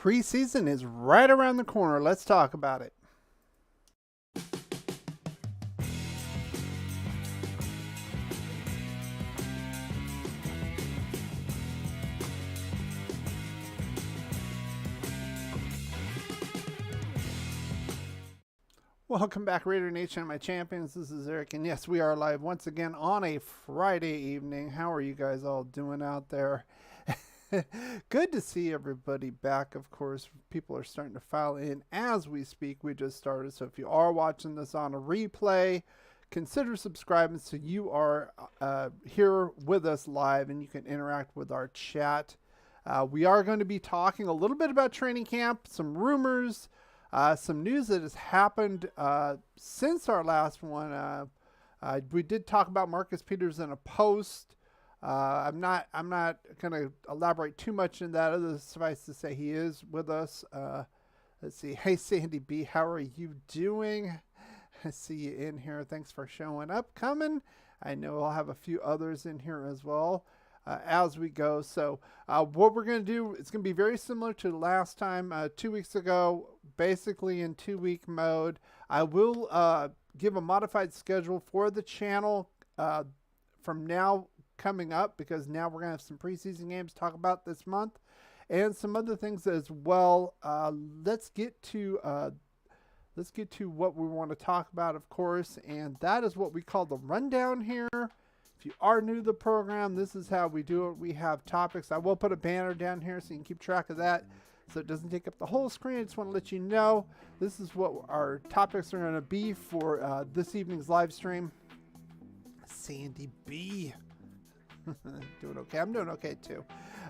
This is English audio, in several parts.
Preseason is right around the corner. Let's talk about it. Welcome back, Raider Nation, my champions. This is Eric, and yes, we are live once again on a Friday evening. How are you guys all doing out there? Good to see everybody back. Of course, people are starting to file in as we speak. We just started, so if you are watching this on a replay, consider subscribing so you are here with us live and you can interact with our chat. We are going to be talking a little bit about training camp, some rumors, some news that has happened since our last one. We did talk about Marcus Peters in a post. I'm not going to elaborate too much in that, other than suffice to say he is with us. Let's see. Hey, Sandy B, how are you doing? I see you in here. Thanks for showing up, coming. I know I'll have a few others in here as well as we go. So what we're going to do, it's going to be very similar to last time, 2 weeks ago, basically in 2-week mode. I will give a modified schedule for the channel from now coming up, because now we're going to have some preseason games to talk about this month and some other things as well. Let's get to what we want to talk about, of course, and that is what we call the rundown here. If you are new to the program, this is how we do it. We have topics. I will put a banner down here so you can keep track of that so it doesn't take up the whole screen. I just want to let you know this is what our topics are going to be for this evening's live stream. Sandy B. Doing okay. I'm doing okay too.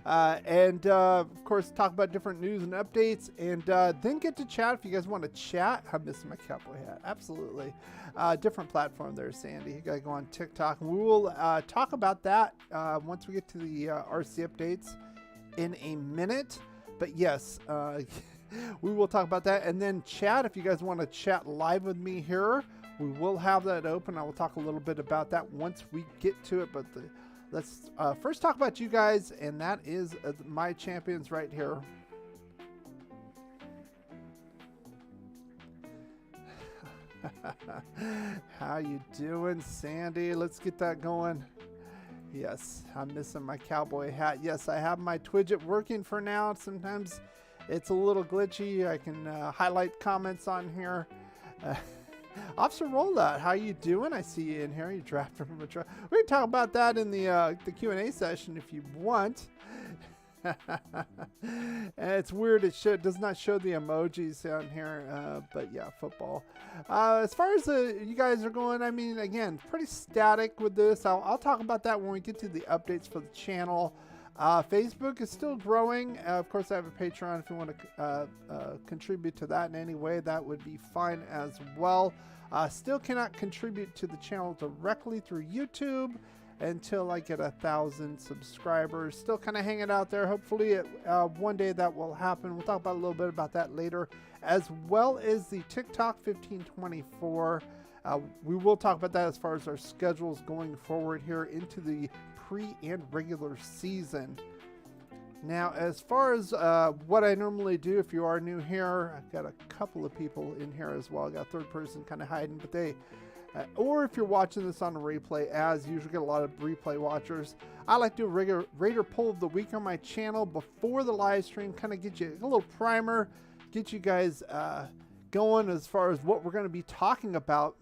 And of course, talk about different news and updates, and then get to chat if you guys want to chat. I'm missing my cowboy hat. Absolutely. Different platform there, Sandy. You got to go on TikTok. We will talk about that once we get to the RC updates in a minute. But yes, we will talk about that. And then chat, if you guys want to chat live with me here, we will have that open. I will talk a little bit about that once we get to it. But let's first talk about you guys, and that is my champions right here. How you doing, Sandy? Let's get that going. Yes, I'm missing my cowboy hat. Yes, I have my Twidget working for now. Sometimes it's a little glitchy. I can highlight comments on here. Officer Rollout, how you doing? I see you in here. You drafted from a truck. We can talk about that in the Q&A session if you want. And it's weird. It does not show the emojis down here. But yeah, football. As far as you guys are going, I mean, again, pretty static with this. I'll talk about that when we get to the updates for the channel. Facebook is still growing. Of course, I have a Patreon. If you want to contribute to that in any way, that would be fine as well. Still cannot contribute to the channel directly through YouTube until I get 1,000 subscribers. Still kind of hanging out there. Hopefully, one day that will happen. We'll talk about a little bit about that later, as well as the TickTock 1524. We will talk about that as far as our schedules going forward here into the pre and regular season. Now, as far as what I normally do, if you are new here, I've got a couple of people in here as well. I got a third person kind of hiding, but they, or if you're watching this on a replay, as usual, get a lot of replay watchers. I like to do a Raider Poll of the Week on my channel before the live stream, kind of get you a little primer, get you guys going as far as what we're going to be talking about.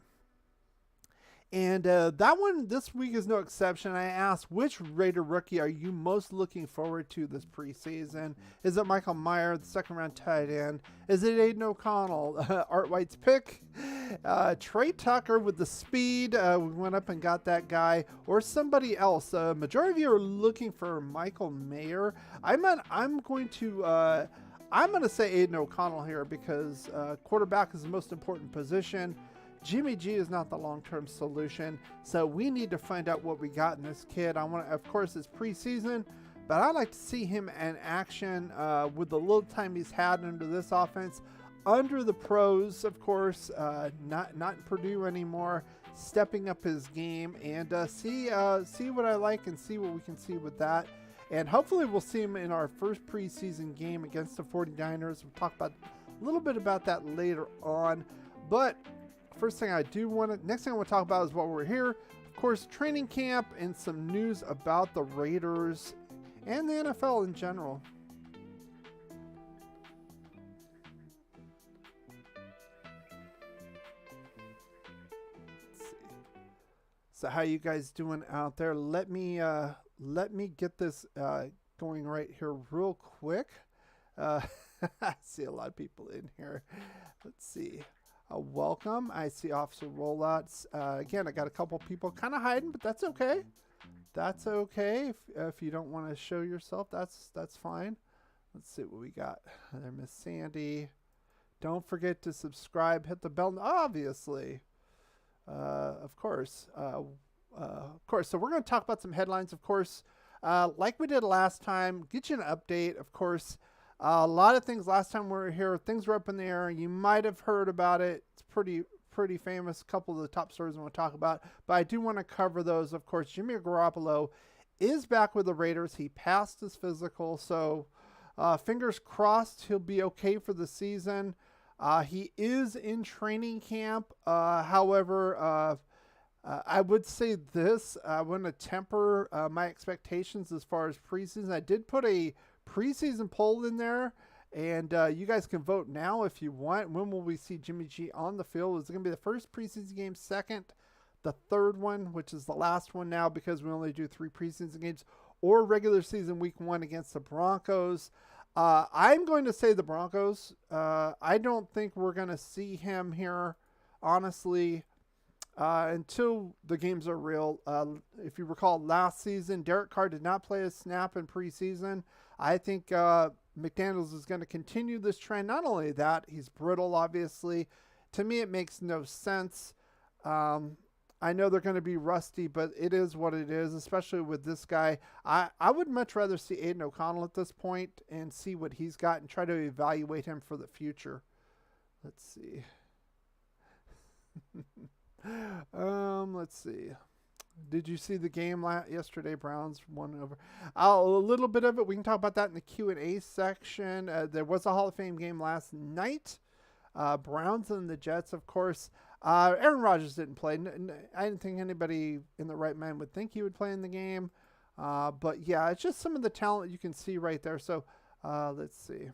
And that one this week is no exception. I asked, which Raider rookie are you most looking forward to this preseason? Is it Michael Mayer, the second-round tight end? Is it Aidan OConnell, Art White's pick? Trey Tucker with the speed. We went up and got that guy. Or somebody else. Majority of you are looking for Michael Mayer. I'm going to say Aidan OConnell here, because quarterback is the most important position. Jimmy G is not the long-term solution, so we need to find out what we got in this kid. Of course, it's preseason, but I'd like to see him in action with the little time he's had under this offense, under the pros, of course, not in Purdue anymore, stepping up his game, and see what I like and see what we can see with that. And hopefully we'll see him in our first preseason game against the 49ers. We'll talk about a little bit about that later on. But next thing I want to talk about is while we're here, of course, training camp and some news about the Raiders and the NFL in general. So how you guys doing out there? Let me get this going right here real quick. I see a lot of people in here. Let's see. Welcome. I see Officer Rollouts. Again, I got a couple people kind of hiding, but that's okay. That's okay. If you don't want to show yourself, that's fine. Let's see what we got. There, Miss Sandy. Don't forget to subscribe. Hit the bell. Obviously. Of course. So we're going to talk about some headlines, of course, like we did last time, get you an update. Of course, a lot of things last time we were here, things were up in the air. You might have heard about it. It's pretty famous. A couple of the top stories I want to talk about, but I do want to cover those. Of course, Jimmy Garoppolo is back with the Raiders. He passed his physical. So, fingers crossed he'll be okay for the season. He is in training camp. However, I would say this, I want to temper my expectations as far as preseason. I did put a preseason poll in there, and you guys can vote now if you want. When will we see Jimmy G on the field? Is it going to be the first preseason game, second, the third one, which is the last one now because we only do 3 preseason games, or regular season week 1 against the Broncos? I'm going to say the Broncos. I don't think we're going to see him here, honestly, until the games are real. If you recall last season, Derek Carr did not play a snap in preseason. I think McDaniels is going to continue this trend. Not only that, he's brittle, obviously. To me, it makes no sense. I know they're going to be rusty, but it is what it is, especially with this guy. I would much rather see Aidan OConnell at this point and see what he's got and try to evaluate him for the future. Let's see. Let's see. Did you see the game yesterday? Browns won over. A little bit of it. We can talk about that in the Q&A section. There was a Hall of Fame game last night. Browns and the Jets, of course. Aaron Rodgers didn't play. I didn't think anybody in the right mind would think he would play in the game. But yeah, it's just some of the talent you can see right there. So let's see.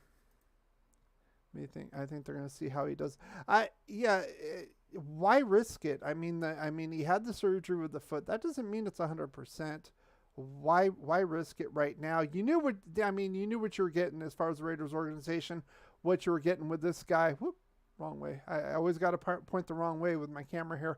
I think they're going to see how he does. Why risk it? I mean, he had the surgery with the foot. That doesn't mean it's 100%. Why risk it right now? You knew what you were getting as far as the Raiders organization, what you were getting with this guy. Whoop, wrong way. I always got to point the wrong way with my camera here.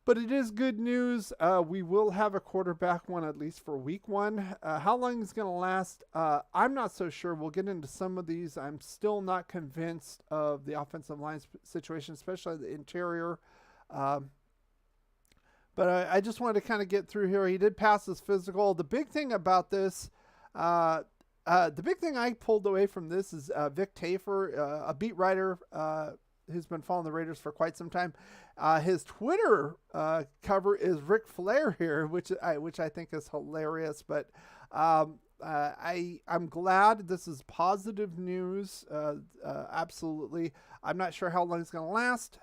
But it is good news. We will have a quarterback one at least for week 1. How long it's going to last, I'm not so sure. We'll get into some of these. I'm still not convinced of the offensive line situation, especially the interior. But I just wanted to kind of get through here. He did pass his physical. The big thing about this, the big thing I pulled away from this is Vic Tafur, a beat writer who's been following the Raiders for quite some time. His Twitter cover is Ric Flair here, which I think is hilarious. But I'm glad this is positive news. Absolutely. I'm not sure how long it's going to last,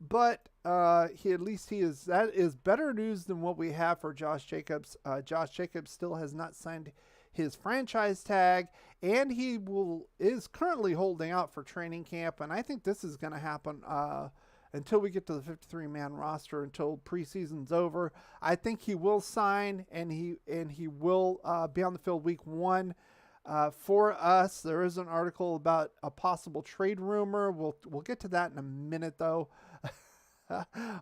but that is better news than what we have for Josh Jacobs. Josh Jacobs still has not signed his franchise tag, and he is currently holding out for training camp. And I think this is going to happen until we get to the 53-man roster, until preseason's over. I think he will sign, and he will be on the field week 1 for us. There is an article about a possible trade rumor. We'll get to that in a minute, though.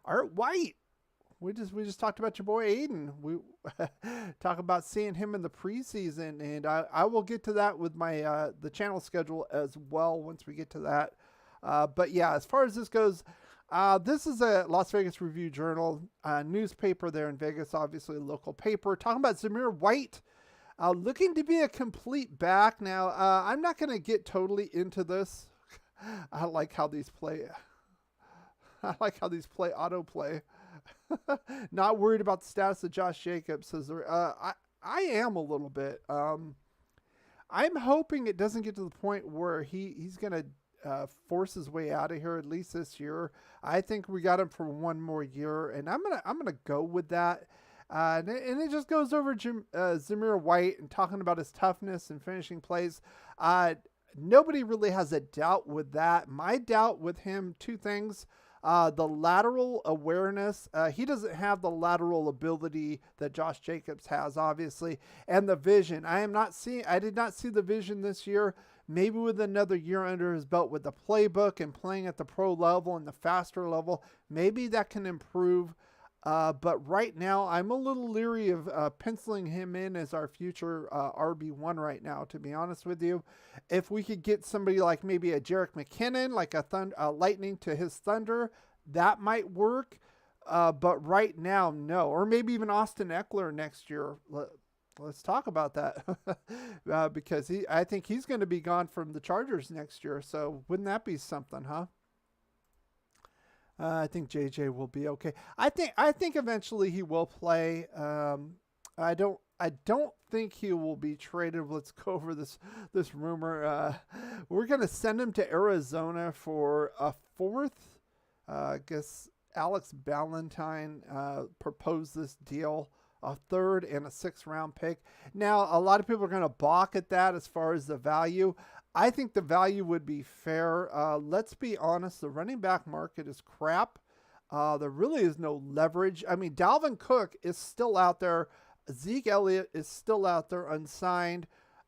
Art White. We just talked about your boy Aidan. We talk about seeing him in the preseason, and I will get to that with my the channel schedule as well once we get to that. But yeah, as far as this goes, this is a Las Vegas Review-Journal newspaper there in Vegas, obviously a local paper, talking about Zamir White looking to be a complete back. Now, I'm not going to get totally into this. I like how these play autoplay. Not worried about the status of Josh Jacobs. Says I am a little bit. I'm hoping it doesn't get to the point where he's going to force his way out of here, at least this year. I think we got him for one more year, and I'm gonna go with that. And it just goes over Zamir White and talking about his toughness and finishing plays. Nobody really has a doubt with that. My doubt with him, two things. The lateral awareness. He doesn't have the lateral ability that Josh Jacobs has, obviously. And the vision. I did not see the vision this year. Maybe with another year under his belt with the playbook and playing at the pro level and the faster level, maybe that can improve. But right now, I'm a little leery of penciling him in as our future RB1 right now, to be honest with you. If we could get somebody like maybe a Jerick McKinnon, like a lightning to his thunder, that might work. But right now, no. Or maybe even Austin Eckler next year. Let's talk about that. Because I think he's going to be gone from the Chargers next year. So wouldn't that be something, huh? I think JJ will be okay. I think eventually he will play. I don't think he will be traded. Let's go over this rumor. We're gonna send him to Arizona for a fourth. I guess Alex Ballantyne proposed this deal, a third and a 6th round pick. Now a lot of people are gonna balk at that as far as the value. I think the value would be fair. Let's be honest. The running back market is crap. There really is no leverage. I mean, Dalvin Cook is still out there. Zeke Elliott is still out there unsigned.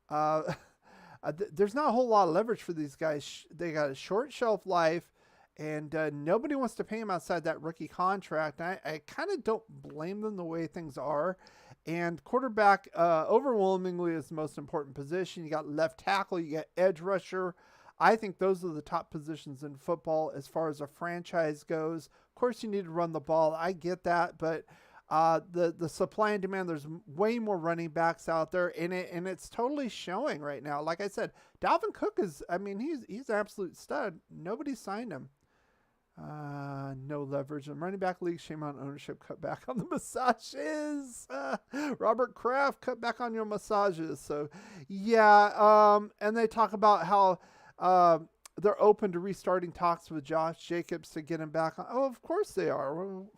There's not a whole lot of leverage for these guys. They got a short shelf life, and nobody wants to pay him outside that rookie contract. I kind of don't blame them the way things are. And quarterback overwhelmingly is the most important position. You got left tackle, you got edge rusher. I think those are the top positions in football as far as a franchise goes. Of course, you need to run the ball. I get that, but the supply and demand, there's way more running backs out there, and it's totally showing right now. Like I said, Dalvin Cook is, I mean, he's an absolute stud. Nobody signed him. No leverage in running back league. Shame on ownership. Cut back on the massages. Robert Kraft, cut back on your massages. So, yeah. And they talk about how they're open to restarting talks with Josh Jacobs to get him back on. Oh, of course they are. Well,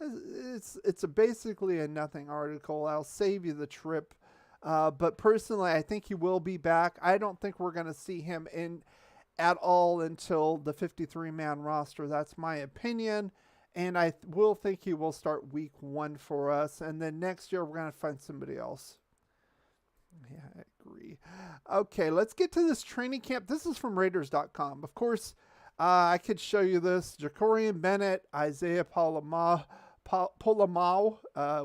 it's basically a nothing article. I'll save you the trip. But personally, I think he will be back. I don't think we're going to see him in at all until the 53-man roster. That's my opinion. And I will think he will start week 1 for us. And then next year, we're going to find somebody else. Yeah, I agree. Okay, let's get to this training camp. This is from Raiders.com. Of course, I could show you this. Jacorian Bennett, Isaiah Polamau,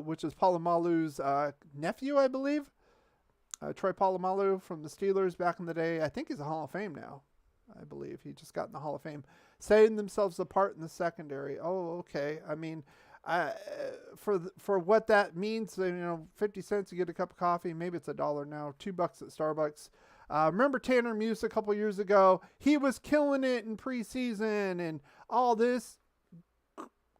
which is Polamalu's nephew, I believe. Troy Polamalu from the Steelers back in the day. I think he's a Hall of Fame now. I believe he just got in the Hall of Fame, setting themselves apart in the secondary. Oh, okay. I mean, for what that means, 50 cents you get a cup of coffee. Maybe it's $1 now, $2 at Starbucks. Remember Tanner Muse a couple years ago? He was killing it in preseason and all this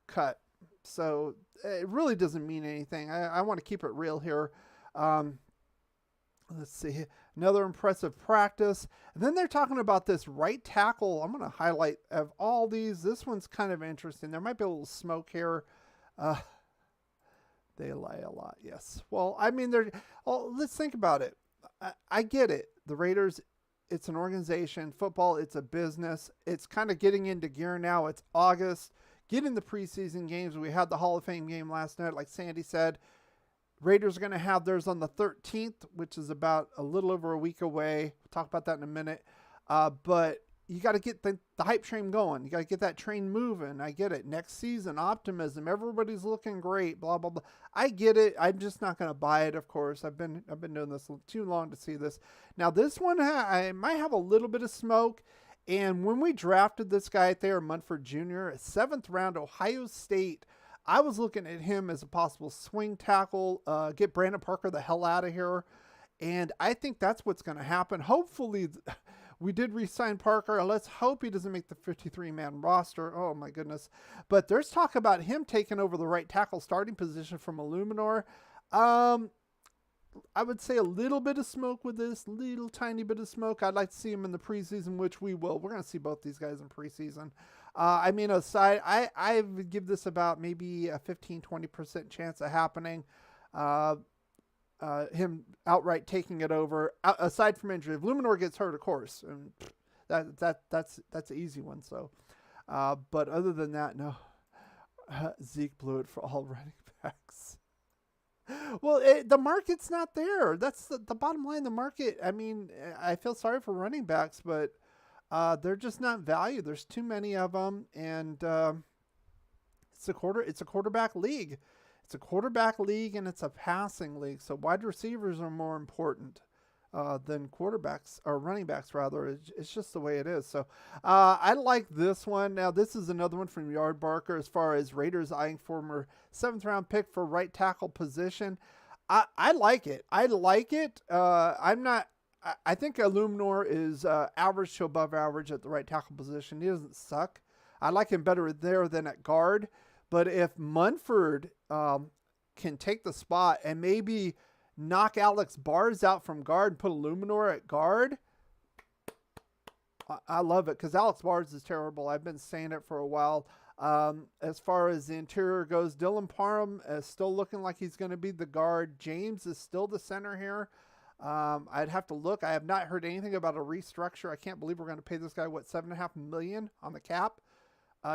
cut. So it really doesn't mean anything. I want to keep it real here. Let's see. Another impressive practice. And then they're talking about this right tackle. I'm going to highlight of all these. This one's kind of interesting. There might be a little smoke here. They lie a lot. Yes. Well, I mean, let's think about it. I get it. The Raiders, it's an organization. Football, it's a business. It's kind of getting into gear now. It's August. Get in the preseason games. We had the Hall of Fame game last night, like Sandy said. Raiders are going to have theirs on the 13th, which is about a little over a week away. We'll talk about that in a minute. But you got to get the hype train going. You got to get that train moving. I get it. Next season, optimism. Everybody's looking great. Blah blah blah. I get it. I'm just not going to buy it. Of course, I've been doing this too long to see this. Now this one, I might have a little bit of smoke. And when we drafted this guy at there, Munford Jr., 7th round, Ohio State. I was looking at him as a possible swing tackle, get Brandon Parker the hell out of here. And I think that's what's going to happen. Hopefully, we did re-sign Parker. Let's hope he doesn't make the 53-man roster. Oh, my goodness. But there's talk about him taking over the right tackle starting position from Illuminor. I would say a little bit of smoke with this, little tiny bit of smoke. I'd like to see him in the preseason, which we will. We're going to see both these guys in preseason. I mean, aside, I would give this about maybe a 15-20% chance of happening. Him outright taking it over, aside from injury. If Luminor gets hurt, of course, and that's an easy one. So, but other than that, no. Zeke blew it for all running backs. Well, the market's not there. That's the bottom line. The market. I mean, I feel sorry for running backs, but they're just not valued. There's too many of them, and it's a quarterback league. It's a quarterback league, and it's a passing league. So wide receivers are more important than quarterbacks, or running backs rather. It's just the way it is. So I like this one. Now this is another one from Yard Barker as far as Raiders eyeing former 7th round pick for right tackle position. I like it. I think Luminor is average to above average at the right tackle position. He doesn't suck. I like him better there than at guard. But if Munford can take the spot and maybe knock Alex Bars out from guard and put a Luminor at guard, I love it, because Alex Bars is terrible. I've been saying it for a while. As far as the interior goes, Dylan Parham is still looking like he's going to be the guard. James is still the center here. I'd have to look. I have not heard anything about a restructure. I can't believe we're going to pay this guy, $7.5 million on the cap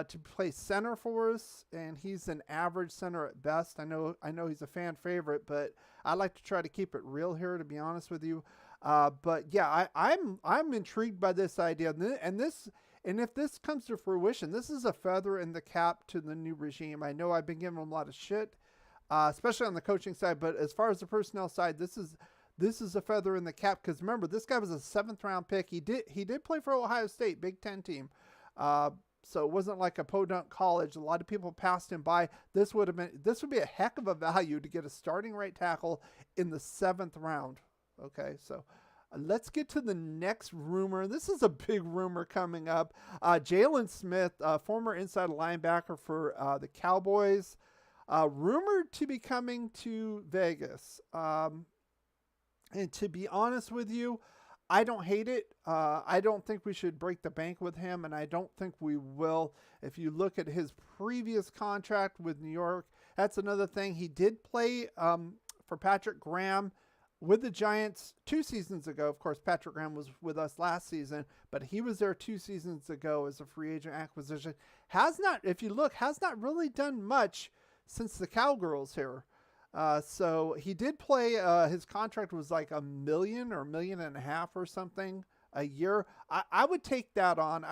to play center for us, and he's an average center at best. I know he's a fan favorite, but I like to try to keep it real here, to be honest with you. But yeah, I'm intrigued by this idea, and if this comes to fruition, this is a feather in the cap to the new regime. I know I've been giving them a lot of shit, especially on the coaching side, but as far as the personnel side, this is a feather in the cap, because remember, this guy was a 7th round pick. He did play for Ohio State, Big Ten team. So it wasn't like a podunk college. A lot of people passed him by. This would be a heck of a value to get a starting right tackle in the 7th round. Okay, so let's get to the next rumor. This is a big rumor coming up. Jaylen Smith, former inside linebacker for the Cowboys, rumored to be coming to Vegas. And to be honest with you, I don't hate it. I don't think we should break the bank with him, and I don't think we will. If you look at his previous contract with New York, that's another thing. He did play for Patrick Graham with the Giants 2 seasons ago. Of course, Patrick Graham was with us last season, but he was there 2 seasons ago as a free agent acquisition. If you look, has not really done much since the Cowgirls here. So he did play, his contract was like $1 million or $1.5 million or something a year. I would take that on.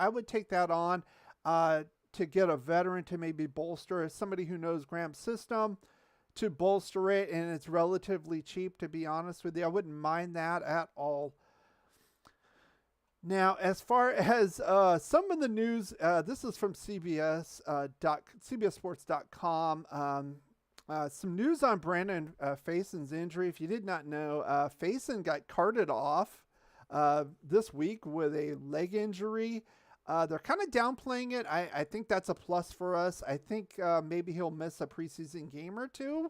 To get a veteran to maybe bolster, as somebody who knows Graham's system, to bolster it, and it's relatively cheap, to be honest with you. I wouldn't mind that at all. Now, as far as some of the news, this is from CBSSports.com. Some news on Brandon Fason's injury. If you did not know, Fason got carted off this week with a leg injury. They're kind of downplaying it. I think that's a plus for us. I think maybe he'll miss a preseason game or two,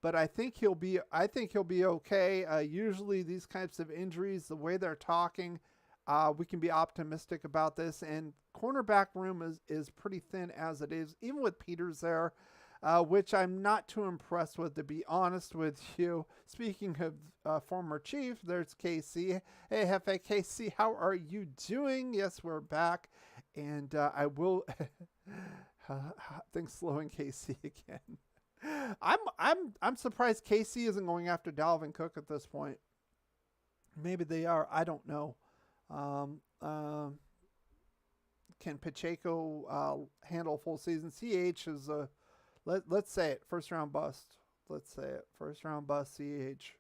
but I think he'll be okay. Usually these types of injuries, the way they're talking, we can be optimistic about this. And cornerback room is pretty thin as it is, even with Peters there. Which I'm not too impressed with, to be honest with you. Speaking of former Chief, there's KC. Hey, Hefe KC, how are you doing? Yes, we're back, and I will. Things slowing KC again. I'm surprised KC isn't going after Dalvin Cook at this point. Maybe they are. I don't know. Can Pacheco handle full season? CH is a. Let's say it. First round bust. Let's say it. First round bust, CH.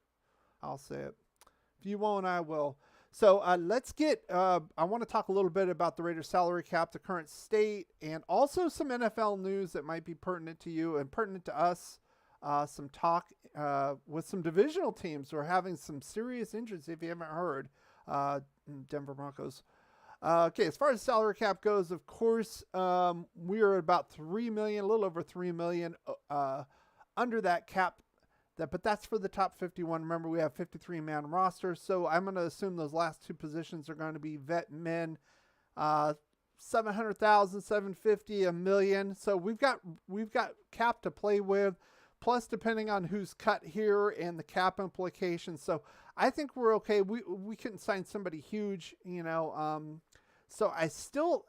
I'll say it. If you won't, I will. So let's get, I want to talk a little bit about the Raiders salary cap, the current state, and also some NFL news that might be pertinent to you and pertinent to us. Some talk with some divisional teams who are having some serious injuries, if you haven't heard. Denver Broncos. Okay, as far as salary cap goes, of course, we are about $3 million, a little over $3 million under that cap But that's for the top 51. Remember, we have 53-man rosters, so I'm going to assume those last two positions are going to be vet men. 700,000, 750, $1 million. So we've got cap to play with. Plus, depending on who's cut here and the cap implications. So I think we're okay. We couldn't sign somebody huge, So I still,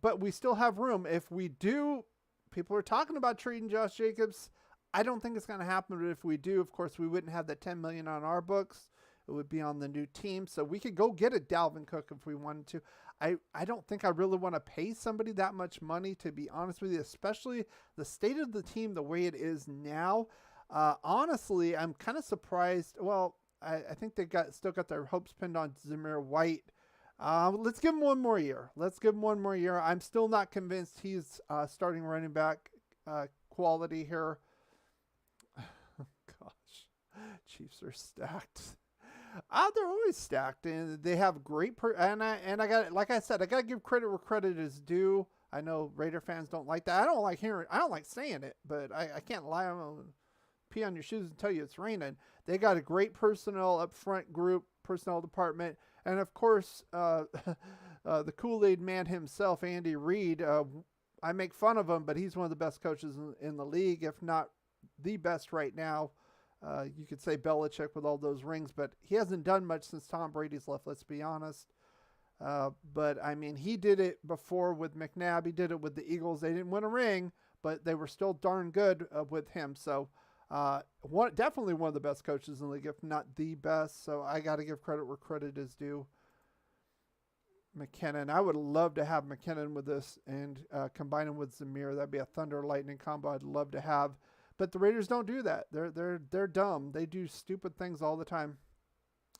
but we still have room. If we do, people are talking about trading Josh Jacobs. I don't think it's going to happen. But if we do, of course, we wouldn't have that $10 million on our books. It would be on the new team. So we could go get a Dalvin Cook if we wanted to. I don't think I really want to pay somebody that much money, to be honest with you, especially the state of the team the way it is now. Honestly, I'm kind of surprised. Well, I think they still got their hopes pinned on Zamir White. Let's give him one more year. I'm still not convinced he's starting running back quality here. Gosh, Chiefs are stacked. They're always stacked, and they have great and I got, like I said, I got to give credit where credit is due. I know Raider fans don't like that. I don't like saying it, but I can't lie. I'm gonna pee on your shoes and tell you it's raining. They got a great personnel up front group, personnel department, and of course, the Kool-Aid man himself, Andy Reid. I make fun of him, but he's one of the best coaches in the league, if not the best right now. You could say Belichick with all those rings, but he hasn't done much since Tom Brady's left, let's be honest. But, I mean, he did it before with McNabb. He did it with the Eagles. They didn't win a ring, but they were still darn good with him. So, definitely one of the best coaches in the league, if not the best. So, I got to give credit where credit is due. McKinnon. I would love to have McKinnon with this and combine him with Zamir. That'd be a thunder lightning combo I'd love to have. But the Raiders don't do that. They're dumb. They do stupid things all the time.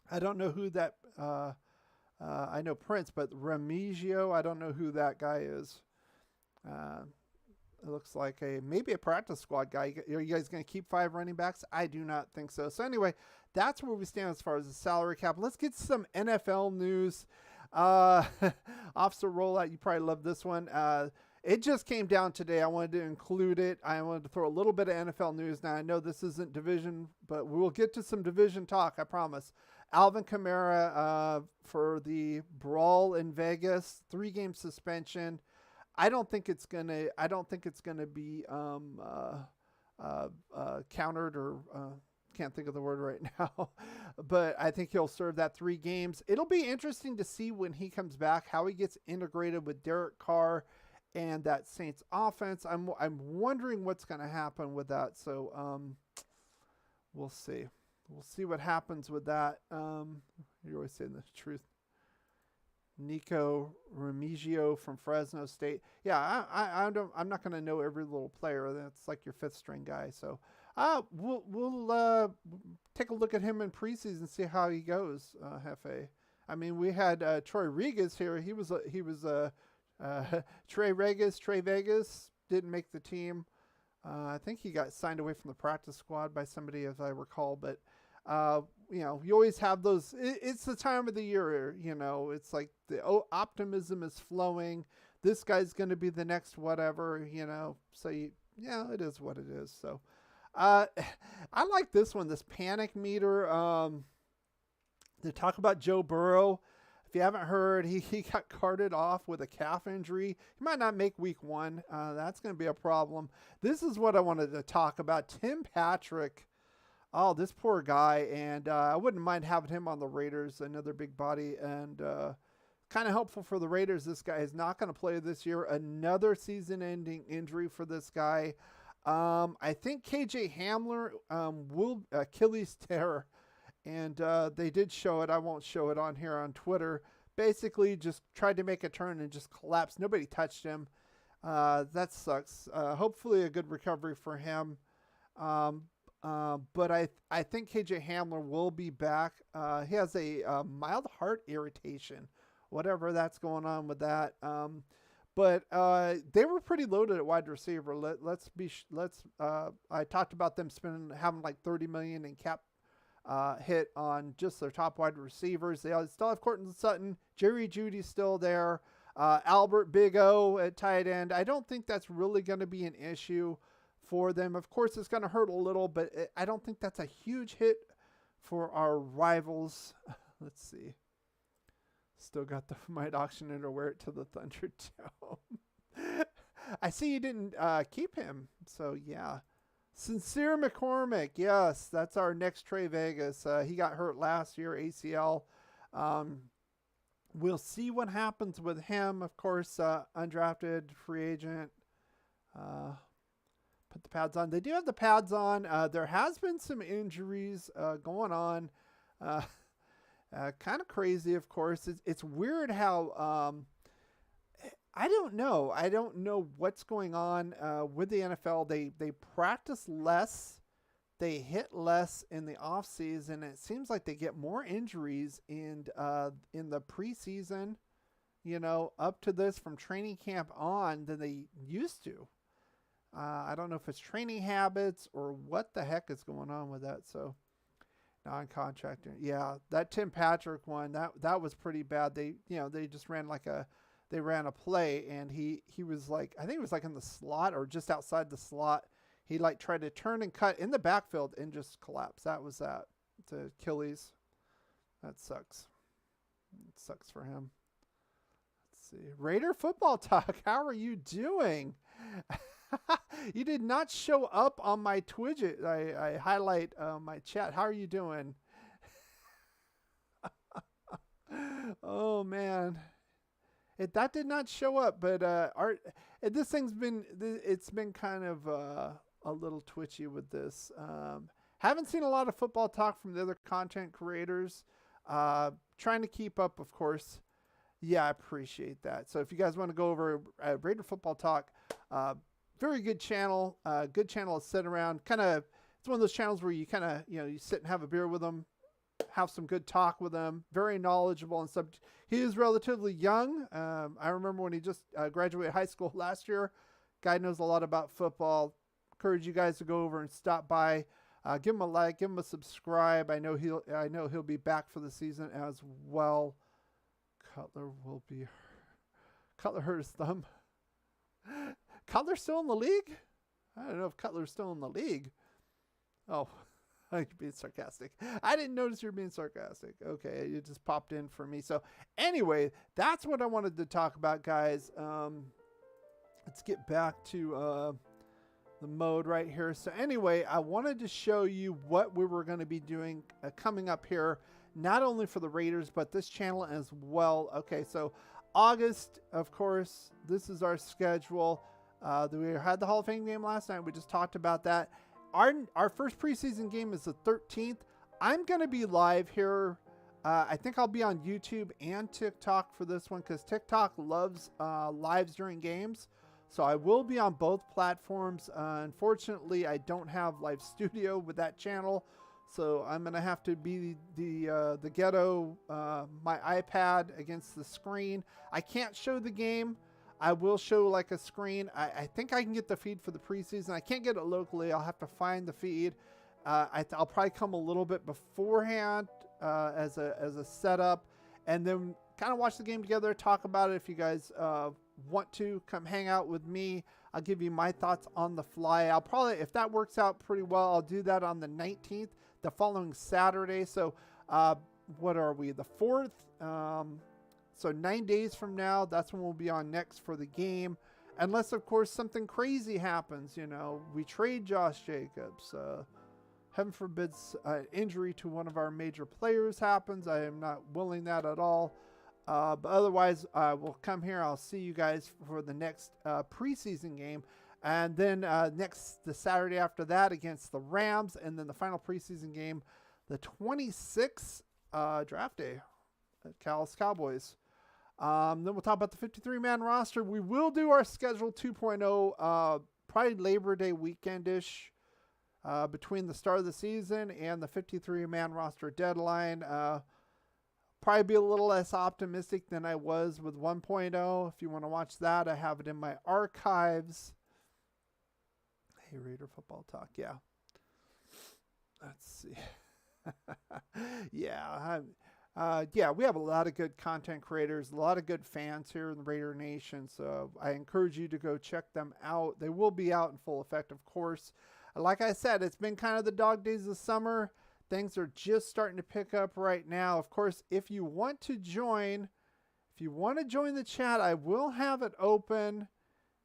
I don't know who that. I know Prince, but Remigio. I don't know who that guy is. It looks like maybe a practice squad guy. Are you guys going to keep 5 running backs? I do not think so. So anyway, that's where we stand as far as the salary cap. Let's get some NFL news. Officer rollout. You probably love this one. It just came down today. I wanted to include it. I wanted to throw a little bit of NFL news. Now, I know this isn't division, but we will get to some division talk, I promise. Alvin Kamara for the brawl in Vegas, 3-game suspension. I don't think it's gonna be countered or can't think of the word right now, but I think he'll serve that 3 games. It'll be interesting to see when he comes back how he gets integrated with Derek Carr and that Saints offense. I'm wondering what's going to happen with that. So we'll see. We'll see what happens with that. You're always saying the truth. Nico Remigio from Fresno State. Yeah, I'm not going to know every little player. That's like your 5th string guy. So we'll take a look at him in preseason and see how he goes. Hefe. I mean, we had Troy Regas here. He was Trey Vegas didn't make the team. I think he got signed away from the practice squad by somebody, as I recall. But, you always have those. It's the time of the year, It's like the optimism is flowing. This guy's going to be the next whatever, So, it is what it is. So, I like this one, this panic meter. They talk about Joe Burrow. If you haven't heard, he got carted off with a calf injury. He might not make week 1. That's going to be a problem. This is what I wanted to talk about. Tim Patrick. Oh, this poor guy. And I wouldn't mind having him on the Raiders, another big body. And kind of helpful for the Raiders. This guy is not going to play this year. Another season-ending injury for this guy. I think KJ Hamler will Achilles tear. And they did show it. I won't show it on here on Twitter. Basically, just tried to make a turn and just collapsed. Nobody touched him. That sucks. Hopefully a good recovery for him. But I think KJ Hamler will be back. He has a mild heart irritation, whatever that's going on with that. But they were pretty loaded at wide receiver. I talked about them having like $30 million in cap hit on just their top wide receivers. They still have Courtland Sutton. Jerry Jeudy's still there. Albert Big O at tight end. I don't think that's really going to be an issue for them. Of course, it's going to hurt a little, but I don't think that's a huge hit for our rivals. Let's see. Still got the might auction it or wear it to the Thunderdome. I see you didn't keep him. So, yeah. Sincere McCormick. Yes, that's our next Trey Vegas. He got hurt last year, ACL. We'll see what happens with him. Of course, undrafted free agent. Put the pads on. They do have the pads on. There has been some injuries going on. Kind of crazy, of course. It's weird how I don't know. I don't know what's going on with the NFL. They practice less. They hit less in the off season. It seems like they get more injuries in the preseason, up to this from training camp on than they used to. I don't know if it's training habits or what the heck is going on with that. So non-contractor. Yeah, that Tim Patrick one, that was pretty bad. They just ran a play and he was like, I think it was like in the slot or just outside the slot. He tried to turn and cut in the backfield and just collapsed. That was that. It's Achilles. That sucks. It sucks for him. Let's see. Raider football talk. How are you doing? You did not show up on my Twidget. I highlight my chat. How are you doing? Oh man. That did not show up, but this thing's been kind of a little twitchy with this. Haven't seen a lot of football talk from the other content creators. Trying to keep up, of course. Yeah, I appreciate that. So if you guys want to go over Raider Football Talk, very good channel. Good channel to sit around. It's one of those channels where you you sit and have a beer with them, have some good talk with them. Very knowledgeable and subject. He is relatively young. I remember when he just graduated high school last year. Guy knows a lot about football. Encourage you guys to go over and stop by. Give him a like, give him a subscribe. I know he'll be back for the season as well. Cutler hurt his thumb. Cutler's still in the league? I don't know if Cutler's still in the league. Oh, you're being sarcastic. I didn't notice you're being sarcastic. Okay, it just popped in for me. So anyway, that's what I wanted to talk about, guys. Let's get back to the mode right here. So anyway, I wanted to show you what we were going to be doing coming up here, not only for the Raiders, but this channel as well. Okay, so August, of course, this is our schedule. We had the Hall of Fame game last night. We just talked about that. Our first preseason game is the 13th. I'm going to be live here. I think I'll be on YouTube and TikTok for this one because TikTok loves lives during games. So I will be on both platforms. Unfortunately, I don't have live studio with that channel. So I'm going to have to be the ghetto, my iPad against the screen. I can't show the game. I will show like a screen. I think I can get the feed for the preseason. I can't get it locally. I'll have to find the feed. I'll probably come a little bit beforehand as a setup, and then kind of watch the game together, talk about it. If you guys want to come hang out with me, I'll give you my thoughts on the fly. I'll probably, if that works out pretty well, I'll do that on the 19th, the following Saturday. So what are we, the 4th? So 9 days from now, that's when we'll be on next for the game. Unless, of course, something crazy happens. We trade Josh Jacobs. Heaven forbids injury to one of our major players happens. I am not willing that at all. But otherwise, we'll come here. I'll see you guys for the next preseason game. And then the Saturday after that against the Rams. And then the final preseason game, the 26th draft day at Cowboys. Then we'll talk about the 53-man roster. We will do our schedule 2.0 probably Labor Day weekend-ish between the start of the season and the 53-man roster deadline. Probably be a little less optimistic than I was with 1.0. If you want to watch that, I have it in my archives. Hey, Raider Football Talk, yeah. Let's see. Yeah, Yeah, we have a lot of good content creators, a lot of good fans here in the Raider Nation. So I encourage you to go check them out. They will be out in full effect, of course. Like I said, it's been kind of the dog days of summer. Things are just starting to pick up right now. Of course, if you want to join the chat, I will have it open.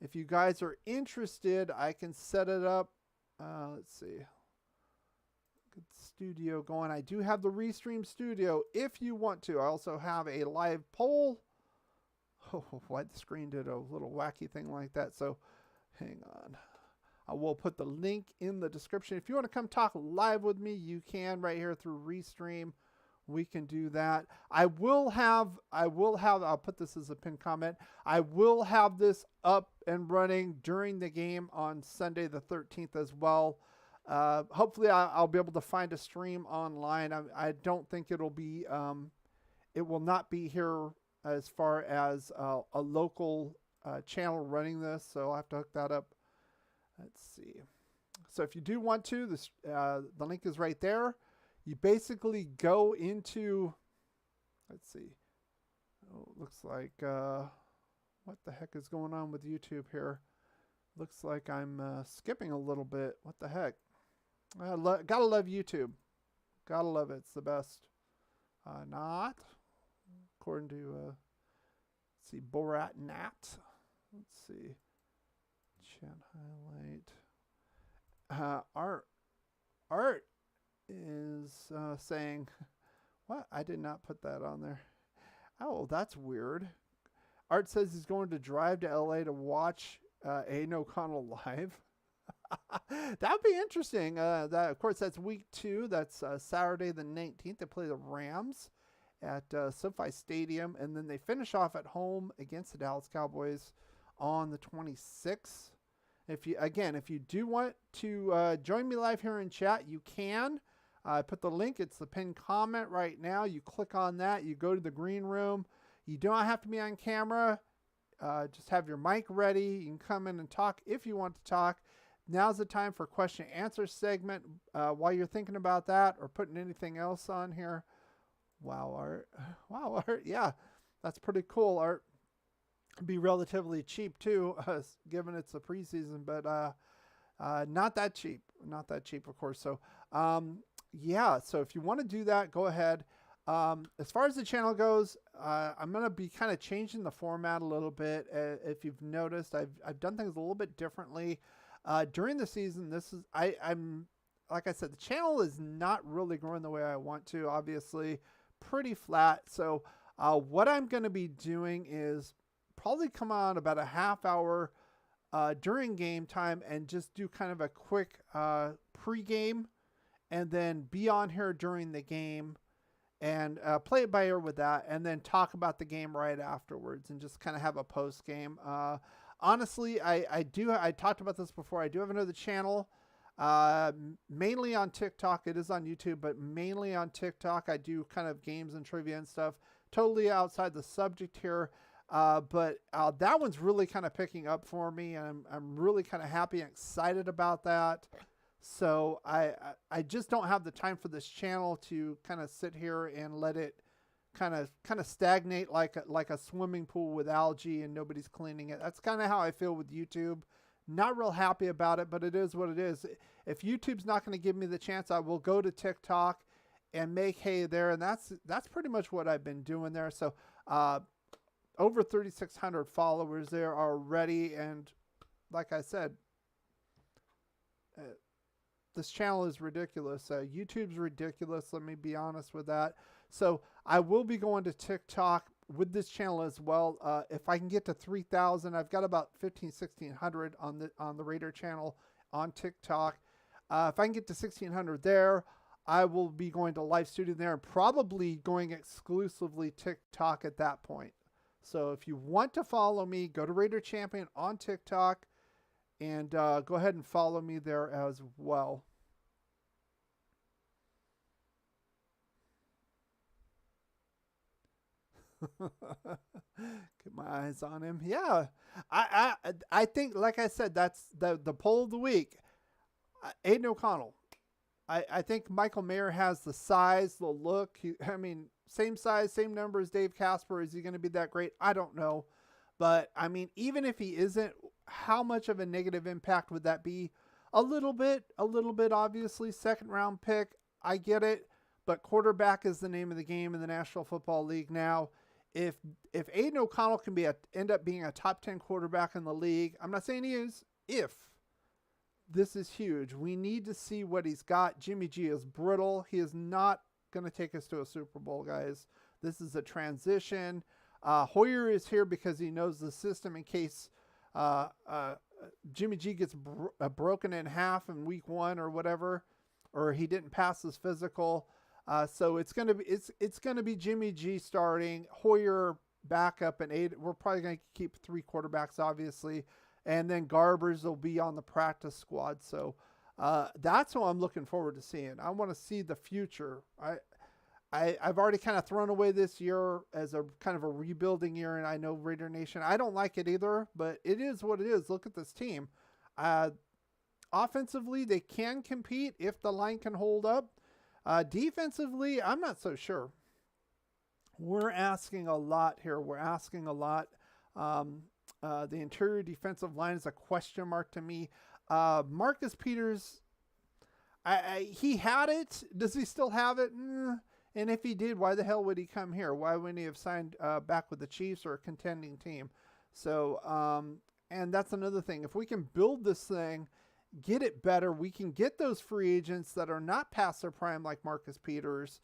If you guys are interested, I can set it up. Let's see. Get the studio going. I do have the Restream studio if you want to. I also have a live poll. Oh, why the screen did a little wacky thing like that. So hang on. I will put the link in the description. If you want to come talk live with me, you can right here through Restream. We can do that. I'll put this as a pinned comment. I will have this up and running during the game on Sunday the 13th as well. Hopefully I'll be able to find a stream online. I don't think it'll be, it will not be here as far as a local channel running this. So I'll have to hook that up. Let's see. So if you do want to, the link is right there. You basically go into, let's see. Oh, it looks like, what the heck is going on with YouTube here? Looks like I'm skipping a little bit. What the heck? Gotta love YouTube. Gotta love it. It's the best. Not. According to, let's see, Borat Nat. Let's see. Chat highlight. Art is saying, what? I did not put that on there. Oh, that's weird. Art says he's going to drive to LA to watch Aidan OConnell live. That would be interesting. That, of course, that's week 2. That's Saturday the 19th. They play the Rams at SoFi Stadium, and then they finish off at home against the Dallas Cowboys on the 26th. If you do want to join me live here in chat, you can. I put the link. It's the pinned comment right now. You click on that. You go to the green room. You don't have to be on camera. Just have your mic ready. You can come in and talk if you want to talk. Now's the time for question and answer segment. While you're thinking about that or putting anything else on here. Wow, Art. Wow, Art. Yeah, that's pretty cool, Art. Be relatively cheap too, given it's a preseason, but not that cheap. Not that cheap, of course. So, yeah. So if you want to do that, go ahead. As far as the channel goes, I'm going to be kind of changing the format a little bit. If you've noticed, I've done things a little bit differently during the season. I'm like I said, the channel is not really growing the way I want to. Obviously, pretty flat. So what I'm going to be doing is probably come on about a half hour during game time and just do kind of a quick pre-game and then be on here during the game and play it by ear with that and then talk about the game right afterwards and just kind of have a post game. Honestly, I talked about this before. I do have another channel mainly on TikTok. It is on YouTube, but mainly on TikTok. I do kind of games and trivia and stuff, totally outside the subject here. But that one's really kind of picking up for me, and I'm really kind of happy and excited about that. So I just don't have the time for this channel to kind of sit here and let it kind of stagnate like a swimming pool with algae and nobody's cleaning it. That's kind of how I feel with YouTube. Not real happy about it, but it is what it is. If YouTube's not going to give me the chance, I will go to TikTok and make hay there, and that's pretty much what I've been doing there. So over 3,600 followers there already, and like I said, this channel is ridiculous. YouTube's ridiculous. Let me be honest with that. So I will be going to TikTok with this channel as well. If I can get to 3,000, I've got about 1,600 on the Raider channel on TikTok. If I can get to 1,600 there, I will be going to live studio there and probably going exclusively TikTok at that point. So if you want to follow me, go to Raider Champion on TikTok and go ahead and follow me there as well. Get my eyes on him. Yeah, I think, like I said, that's the poll of the week. Aidan OConnell. I think Michael Mayer has the size, the look. I mean, same size, same number as Dave Casper. Is he going to be that great? I don't know. But, I mean, even if he isn't, how much of a negative impact would that be? A little bit, obviously. Second round pick, I get it. But quarterback is the name of the game in the National Football League now. If Aidan O'Connell can end up being a top 10 quarterback in the league, I'm not saying he is, this is huge. We need to see what he's got. Jimmy G is brittle. He is not going to take us to a Super Bowl, guys. This is a transition. Hoyer is here because he knows the system in case Jimmy G gets broken in half in week 1 or whatever, or he didn't pass his physical. So it's gonna be Jimmy G starting, Hoyer backup, and Aidan. We're probably gonna keep 3 quarterbacks, obviously, and then Garbers will be on the practice squad. So that's what I'm looking forward to seeing. I want to see the future. I've already kind of thrown away this year as a kind of a rebuilding year, and I know Raider Nation, I don't like it either, but it is what it is. Look at this team. Offensively, they can compete if the line can hold up. Defensively, I'm not so sure. We're asking a lot here. We're asking a lot. The interior defensive line is a question mark to me. Marcus Peters, he had it. Does he still have it? And if he did, why the hell would he come here? Why wouldn't he have signed back with the Chiefs or a contending team? So, and that's another thing. If we can build this thing, get it better, we can get those free agents that are not past their prime like Marcus Peters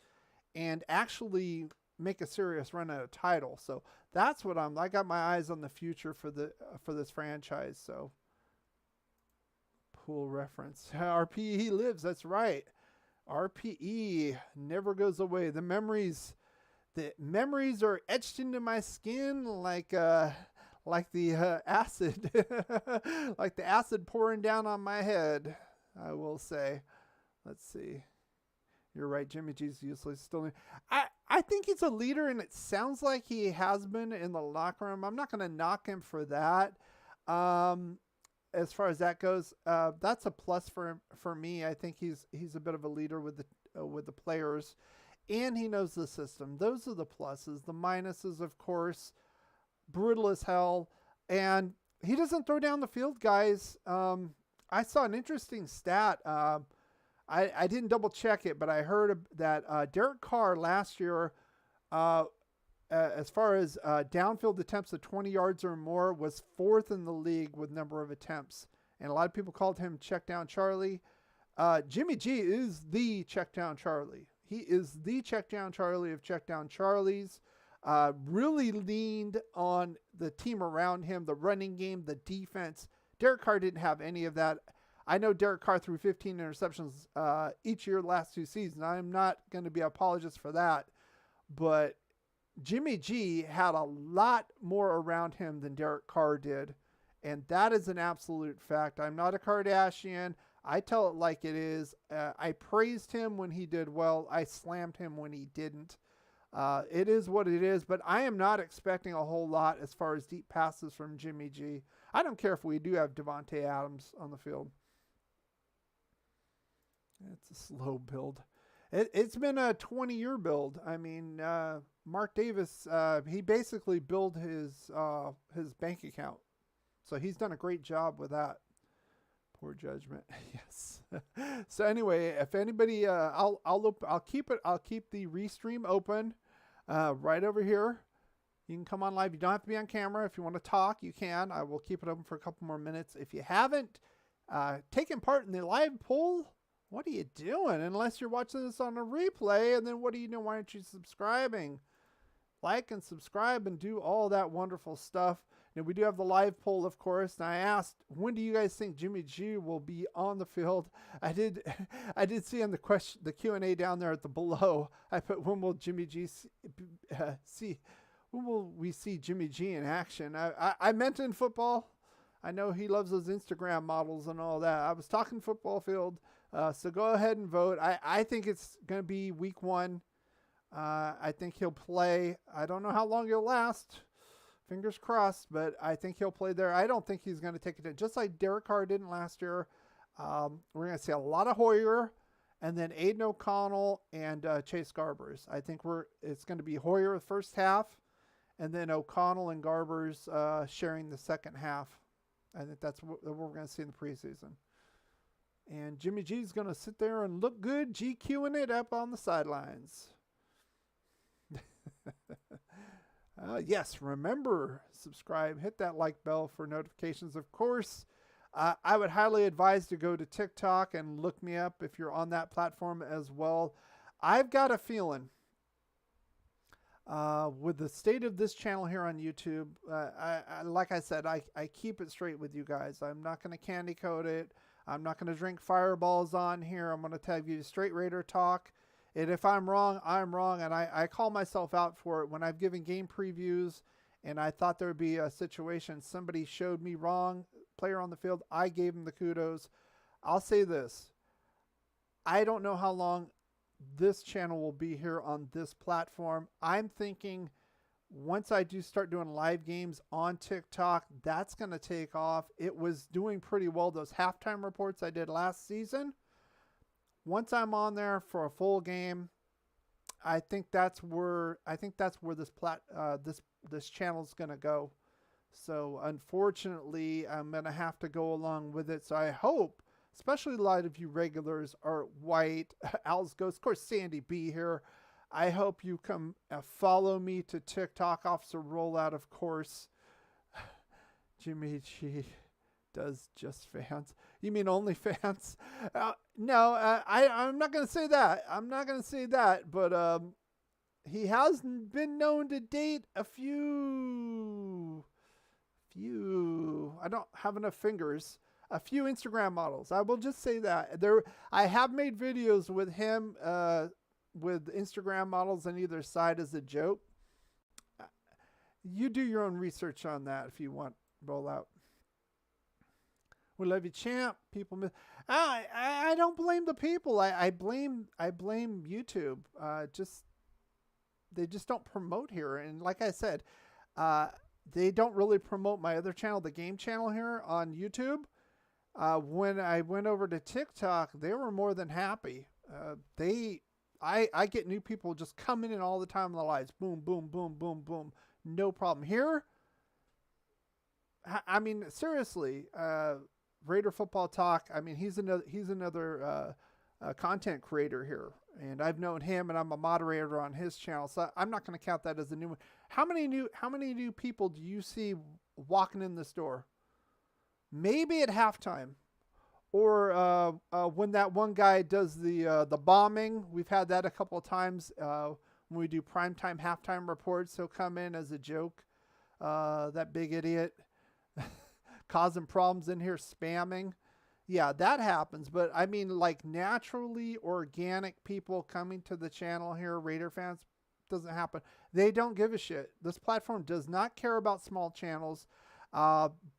and actually make a serious run at a title. So that's what I got my eyes on the future for this franchise. So pool reference. RPE lives. That's right. RPE never goes away. The memories are etched into my skin like the acid, like the acid pouring down on my head, I will say. Let's see. You're right. Jimmy G's useless. I think he's a leader, and it sounds like he has been in the locker room. I'm not going to knock him for that. As far as that goes, that's a plus for me. I think he's a bit of a leader with the players, and he knows the system. Those are the pluses. The minuses, of course, brutal as hell, and he doesn't throw down the field, guys. I saw an interesting stat. I didn't double check it, but I heard that Derek Carr last year, as far as downfield attempts of 20 yards or more, was 4th in the league with number of attempts. And a lot of people called him check down Charlie. Jimmy G is the check down Charlie. He is the check down Charlie of check down Charlies. Really leaned on the team around him, the running game, the defense. Derek Carr didn't have any of that. I know Derek Carr threw 15 interceptions each year last 2 seasons. I'm not going to be an apologist for that. But Jimmy G had a lot more around him than Derek Carr did. And that is an absolute fact. I'm not a Kardashian. I tell it like it is. I praised him when he did well. I slammed him when he didn't. It is what it is. But I am not expecting a whole lot as far as deep passes from Jimmy G. I don't care if we do have Devontae Adams on the field. It's a slow build. It's been a 20-year build. I mean, Mark Davis, he basically built his bank account. So he's done a great job with that. Poor judgment. Yes. So anyway, if anybody, I'll keep the restream open right over here. You can come on live. You don't have to be on camera. If you want to talk, you can. I will keep it open for a couple more minutes. If you haven't taken part in the live poll, what are you doing? Unless you're watching this on a replay, and then what do you know? Why aren't you subscribing? Like and subscribe and do all that wonderful stuff. And we do have the live poll, of course. And I asked, when do you guys think Jimmy G will be on the field? I did see on the Q&A down there at the below. I put, when will Jimmy G see? When will we see Jimmy G in action? I meant in football. I know he loves those Instagram models and all that. I was talking football field. So go ahead and vote. I think it's going to be week 1. I think he'll play. I don't know how long he'll last. Fingers crossed, but I think he'll play there. I don't think he's going to take it in. Just like Derek Carr didn't last year. We're going to see a lot of Hoyer, and then Aidan OConnell and Chase Garbers. I think it's going to be Hoyer the first half, and then O'Connell and Garbers sharing the second half. I think that's what we're going to see in the preseason. And Jimmy G's going to sit there and look good, GQing it up on the sidelines. Yes, remember, subscribe, hit that like bell for notifications. Of course, I would highly advise to go to TikTok and look me up if you're on that platform as well. I've got a feeling with the state of this channel here on YouTube, like I said, I keep it straight with you guys. I'm not going to candy coat it. I'm not going to drink fireballs on here. I'm going to tell you straight Raider talk. And if I'm wrong, I'm wrong. And I call myself out for it. When I've given game previews and I thought there would be a situation, somebody showed me wrong, player on the field, I gave him the kudos. I'll say this. I don't know how long this channel will be here on this platform. I'm thinking once I do start doing live games on TikTok, that's going to take off. It was doing pretty well. Those halftime reports I did last season. Once I'm on there for a full game, I think that's where this channel is going to go. So unfortunately, I'm going to have to go along with it. So I hope, especially a lot of you regulars, are White, Al's Ghost, of course, Sandy B here. I hope you come follow me to TikTok. Officer Rollout, of course. Jimmy G does just fans. You mean only fans? No, I'm not going to say that. I'm not going to say that. But he has been known to date a few. I don't have enough fingers. A few Instagram models. I will just say that. I have made videos with him with Instagram models on either side as a joke. You do your own research on that if you want. Roll out. We love you, champ. People, I don't blame the people. I blame YouTube. They just don't promote here. And like I said, they don't really promote my other channel, the game channel here on YouTube. When I went over to TikTok, they were more than happy. I get new people just coming in all the time in the lives. Boom, boom, boom, boom, boom. No problem. Here, I mean, seriously, Raider Football Talk. I mean, he's another content creator here, and I've known him, and I'm a moderator on his channel, so I'm not going to count that as a new one. How many new people do you see walking in this door? Maybe at halftime. Or when that one guy does the bombing. We've had that a couple of times when we do primetime, halftime reports. He'll come in as a joke. That big idiot causing problems in here, spamming. Yeah, that happens. But I mean, like naturally organic people coming to the channel here, Raider fans, doesn't happen. They don't give a shit. This platform does not care about small channels.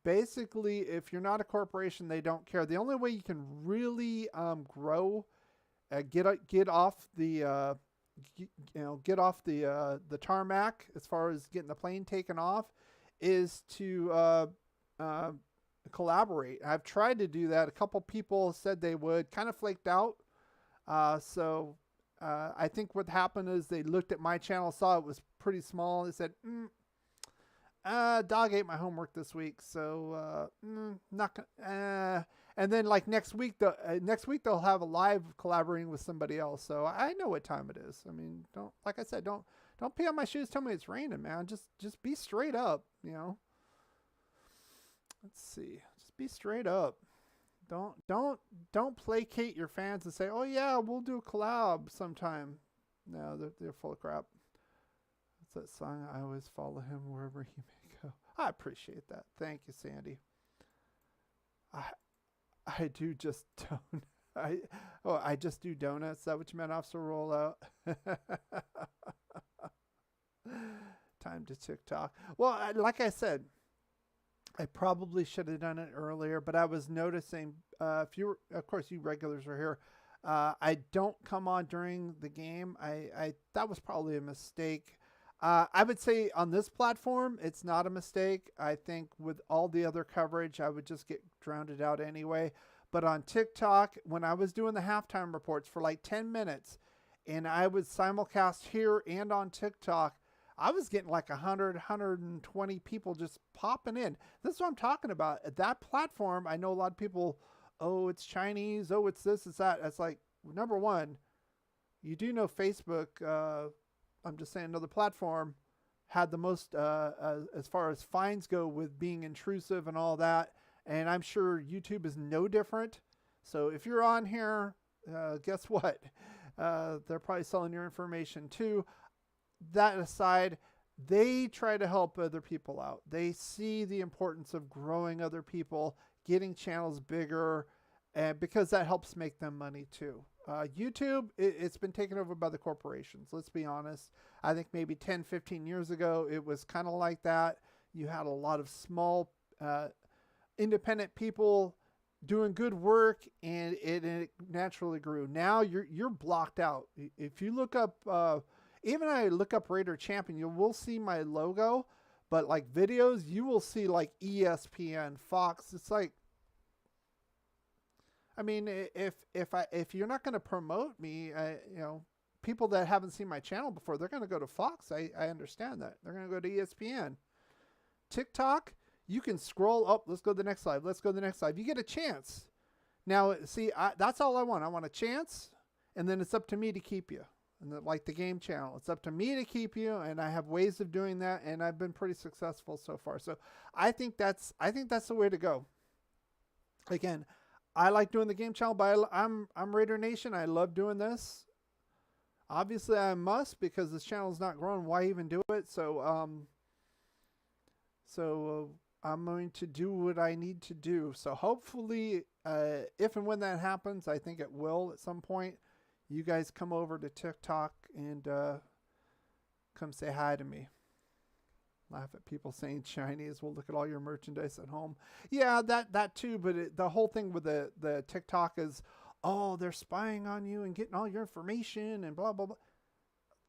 Basically, if you're not a corporation, they don't care. The only way you can really grow, get off the tarmac as far as getting the plane taken off, is to collaborate. I've tried to do that. A couple people said they would, kind of flaked out. So I think what happened is they looked at my channel, saw it was pretty small. They said, dog ate my homework this week, so not gonna. And then like next week they'll have a live collaborating with somebody else. So I know what time it is. I mean, like I said, don't pee on my shoes. Tell me it's raining, man. Just be straight up. You know. Let's see. Just be straight up. Don't placate your fans and say, oh yeah, we'll do a collab sometime. No, they're full of crap. That song, I always follow him wherever he may go. I appreciate that. Thank you, Sandy. I do just I just do donuts. Is that what you meant, Officer Rollout? Time to TikTok. Well, like I said, I probably should have done it earlier, but I was noticing, of course, you regulars are here. I don't come on during the game. That was probably a mistake. I would say on this platform, it's not a mistake. I think with all the other coverage, I would just get drowned out anyway. But on TikTok, when I was doing the halftime reports for like 10 minutes and I would simulcast here and on TikTok, I was getting like 100, 120 people just popping in. This is what I'm talking about. At that platform, I know a lot of people, oh, it's Chinese. Oh, it's this, it's that. It's like, number one, you do know Facebook, I'm just saying another platform, had the most, as far as fines go with being intrusive and all that. And I'm sure YouTube is no different. So if you're on here, guess what? They're probably selling your information too. That aside, they try to help other people out. They see the importance of growing other people, getting channels bigger, and because that helps make them money too. YouTube, it's been taken over by the corporations. Let's be honest. I think maybe 10, 15 years ago, it was kind of like that. You had a lot of small, independent people doing good work, and it naturally grew. Now you're blocked out. If you look up, even I look up Raider Champion, you will see my logo, but like videos, you will see like ESPN, Fox. It's like, I mean, if you're not going to promote me, people that haven't seen my channel before, they're going to go to Fox. I understand that. They're going to go to ESPN. TikTok, you can scroll up. Let's go to the next slide. Let's go to the next slide. You get a chance. Now, see, that's all I want. I want a chance, and then it's up to me to keep you. And like the game channel, it's up to me to keep you, and I have ways of doing that, and I've been pretty successful so far. So I think that's the way to go. Again, I like doing the game channel, but I'm Raider Nation. I love doing this. Obviously, I must, because this channel is not growing. Why even do it? So I'm going to do what I need to do. So hopefully, if and when that happens, I think it will at some point, you guys come over to TikTok and come say hi to me. Laugh at people saying Chinese. We'll look at all your merchandise at home. Yeah, that too. But the whole thing with the TikTok is, oh, they're spying on you and getting all your information and blah, blah, blah.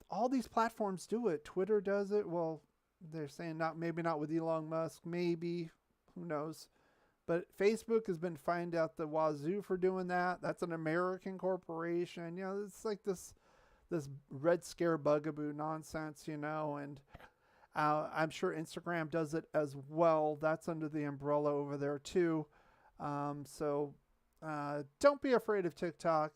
All these platforms do it. Twitter does it. Well, they're saying maybe not with Elon Musk. Maybe. Who knows? But Facebook has been fined out the wazoo for doing that. That's an American corporation. It's like this Red Scare bugaboo nonsense, and I'm sure Instagram does it as well. That's under the umbrella over there too. So don't be afraid of TikTok.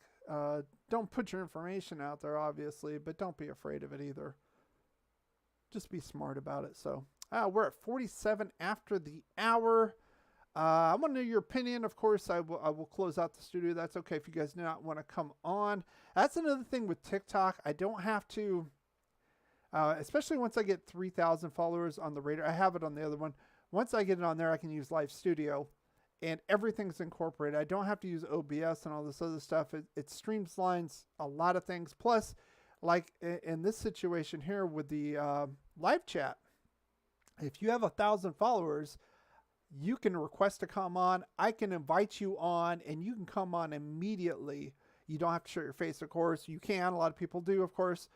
Don't put your information out there, obviously, but don't be afraid of it either. Just be smart about it. So we're at 47 after the hour. I want to know your opinion. Of course, I will close out the studio. That's okay if you guys do not want to come on. That's another thing with TikTok. I don't have to, especially once I get 3,000 followers on the Raider. I have it on the other one. Once I get it on there, I can use Live Studio, and everything's incorporated. I don't have to use OBS and all this other stuff. It streamlines a lot of things. Plus, like in this situation here with the live chat, if you have 1,000 followers, you can request to come on. I can invite you on, and you can come on immediately. You don't have to show your face, of course. You can. A lot of people do, of course,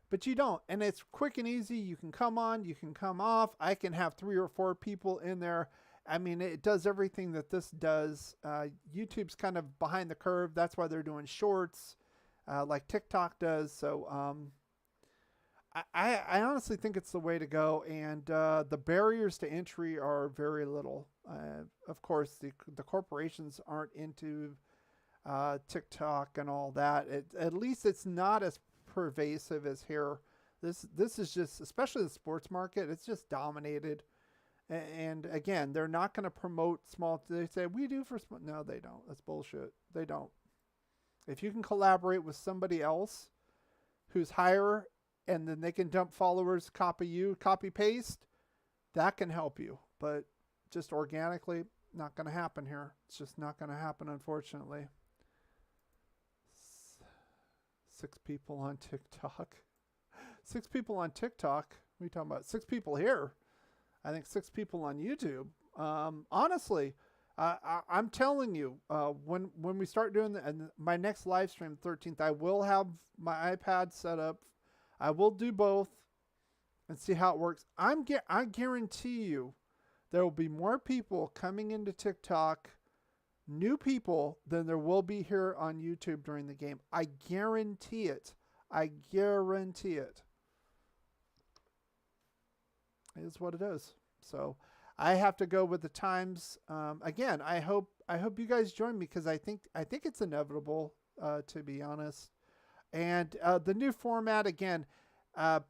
but you don't. And it's quick and easy. You can come on. You can come off. I can have 3 or 4 people in there. I mean, it does everything that this does. YouTube's kind of behind the curve. That's why they're doing shorts like TikTok does. So I honestly think it's the way to go, and the barriers to entry are very little. Of course, the corporations aren't into TikTok and all that. At least it's not as pervasive as here. This is just, especially the sports market, it's just dominated. And again, they're not going to promote small. They say we do for small. No, they don't. That's bullshit. They don't. If you can collaborate with somebody else who's higher, and then they can dump followers, copy paste, that can help you. But just organically, not going to happen here. It's just not going to happen, unfortunately. 6 people on TikTok. 6 people on TikTok. What are you talking about? 6 people here. I think 6 people on YouTube. Honestly, I'm telling you, when we start doing my next live stream, 13th, I will have my iPad set up. I will do both and see how it works. I guarantee you there will be more people coming into TikTok new people than there will be here on YouTube during the game. I guarantee it. I guarantee it. It is what it is. So I have to go with the times. Again, I hope you guys join me, because I think it's inevitable, to be honest. And the new format, again, a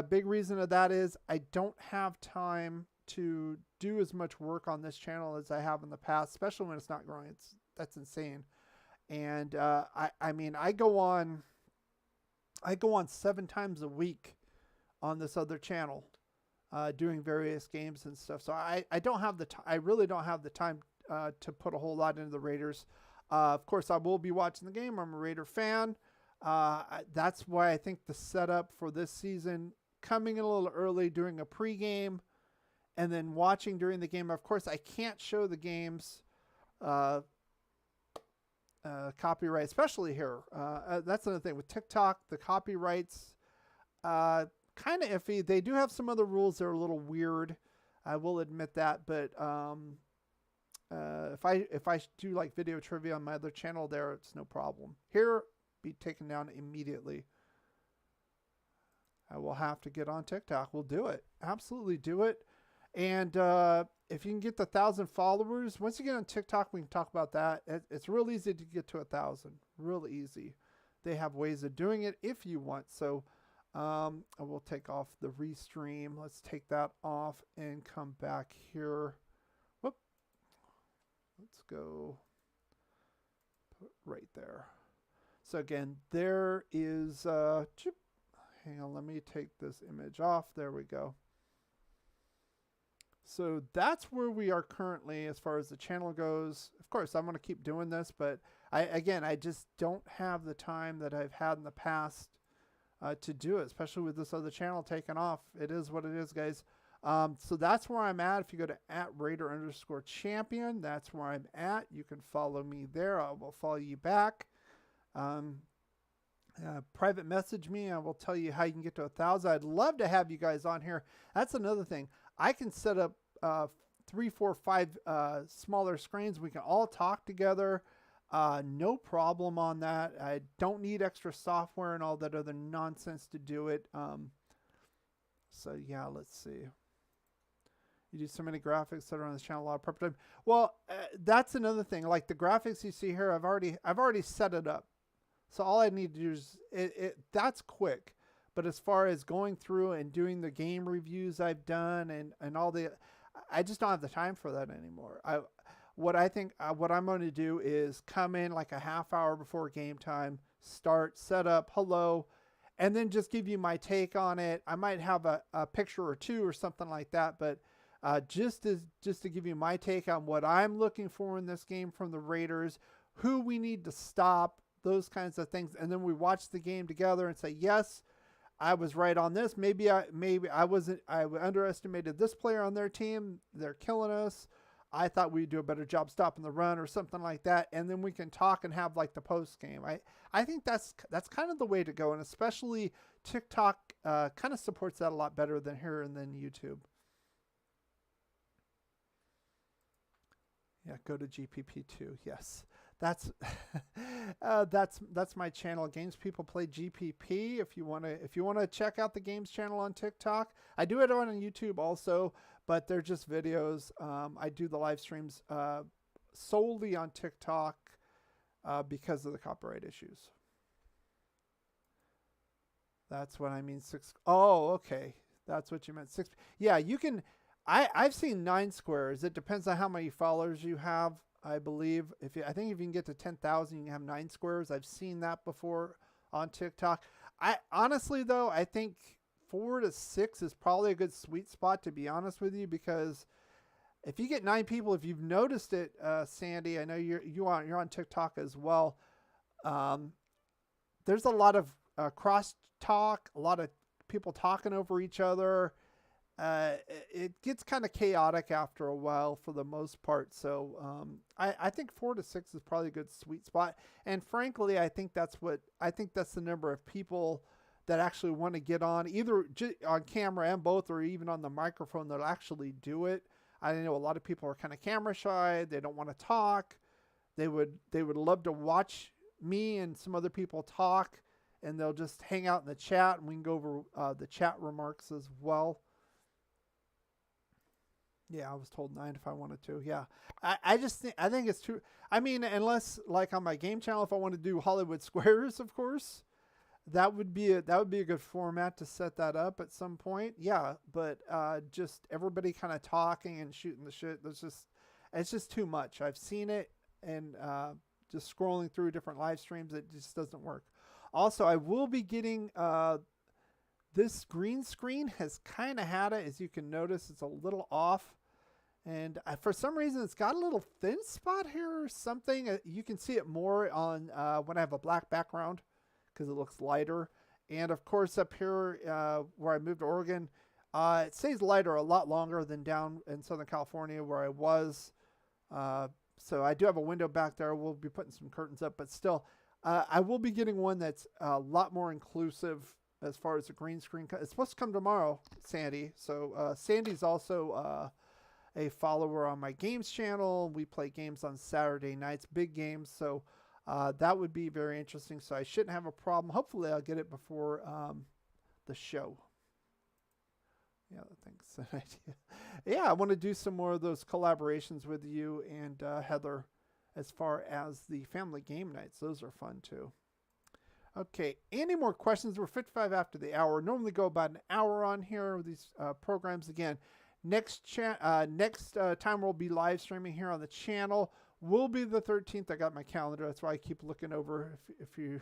big reason of that is I don't have time to do as much work on this channel as I have in the past, especially when it's not growing. That's insane. And I mean, I go on 7 times a week on this other channel, doing various games and stuff. So I don't have the time. I really don't have the time to put a whole lot into the Raiders. Of course, I will be watching the game. I'm a Raider fan. That's why I think the setup for this season, coming in a little early, doing a pregame, and then watching during the game. Of course, I can't show the games copyright, especially here. That's another thing with TikTok. The copyrights kind of iffy. They do have some other rules that are a little weird. I will admit that, but if I do like video trivia on my other channel, there it's no problem. Here, be taken down immediately. I will have to get on TikTok. We'll do it. Absolutely do it. And if you can get the 1,000 followers, once you get on TikTok, we can talk about that. It's real easy to get to 1,000. Real easy. They have ways of doing it if you want. So I will take off the restream. Let's take that off and come back here. Whoop. Let's go put right there. So again, there is, hang on, let me take this image off. There we go. So that's where we are currently as far as the channel goes. Of course, I'm going to keep doing this, but I just don't have the time that I've had in the past to do it, especially with this other channel taking off. It is what it is, guys. So that's where I'm at. If you go to @Raider_champion, that's where I'm at. You can follow me there. I will follow you back. Private message me. I will tell you how you can get to 1,000. I'd love to have you guys on here. That's another thing. I can set up 3, 4, 5 smaller screens. We can all talk together. No problem on that. I don't need extra software and all that other nonsense to do it. So yeah, let's see. You do so many graphics that are on this channel, a lot of prep time. Well, that's another thing. Like the graphics you see here, I've already set it up. So all I need to do is that's quick. But as far as going through and doing the game reviews I've done and all I just don't have the time for that anymore. What I'm going to do is come in like a half hour before game time, start, set up, hello, and then just give you my take on it. I might have a picture or two or something like that, but just to give you my take on what I'm looking for in this game from the Raiders, who we need to stop, those kinds of things, and then we watch the game together and say, yes, I was right on this. Maybe I underestimated this player on their team. They're killing us. I thought we'd do a better job stopping the run or something like that. And then we can talk and have like the post game. I think that's kind of the way to go. And especially TikTok kind of supports that a lot better than here and then YouTube. Yeah, go to GPP2. Yes. That's my channel. Games People Play GPP. If you want to check out the games channel on TikTok, I do it on YouTube also, but they're just videos. I do the live streams solely on TikTok because of the copyright issues. That's what I mean. Oh, okay. That's what you meant. 6. Yeah, you can. I've seen 9 squares. It depends on how many followers you have. I believe I think if you can get to 10,000, you can have 9 squares. I've seen that before on TikTok. Honestly though, I think 4 to 6 is probably a good sweet spot, to be honest with you, because if you get 9 people, if you've noticed it, Sandy, I know you're on TikTok as well. There's a lot of cross talk, a lot of people talking over each other. It gets kind of chaotic after a while for the most part. So I think 4 to 6 is probably a good sweet spot. And frankly, I think that's the number of people that actually want to get on, either on camera and both, or even on the microphone, that'll actually do it. I know a lot of people are kind of camera shy. They don't want to talk. they would love to watch me and some other people talk, and they'll just hang out in the chat, and we can go over the chat remarks as well. Yeah, I was told 9 if I wanted to. Yeah, I think it's true. I mean, unless like on my game channel, if I want to do Hollywood Squares, of course, that would be a good format to set that up at some point. Yeah, but just everybody kind of talking and shooting the shit. It's just too much. I've seen it, and just scrolling through different live streams, it just doesn't work. Also, I will be getting this green screen has kind of had it, as you can notice. It's a little off. And for some reason, it's got a little thin spot here or something. You can see it more on when I have a black background because it looks lighter. And, of course, up here where I moved to Oregon, it stays lighter a lot longer than down in Southern California where I was. So I do have a window back there. We'll be putting some curtains up. But still, I will be getting one that's a lot more inclusive as far as the green screen. It's supposed to come tomorrow, Sandy. So Sandy's also a follower on my games channel. We play games on Saturday nights, big games. So that would be very interesting. So I shouldn't have a problem. Hopefully I'll get it before the show. Yeah, thanks. An idea. Yeah, I want to do some more of those collaborations with you and Heather as far as the family game nights. Those are fun too. Okay, any more questions? We're 55 after the hour. Normally go about an hour on here with these programs. Again, next time we'll be live streaming here on the channel will be the 13th. I got my calendar. That's why I keep looking over. If you're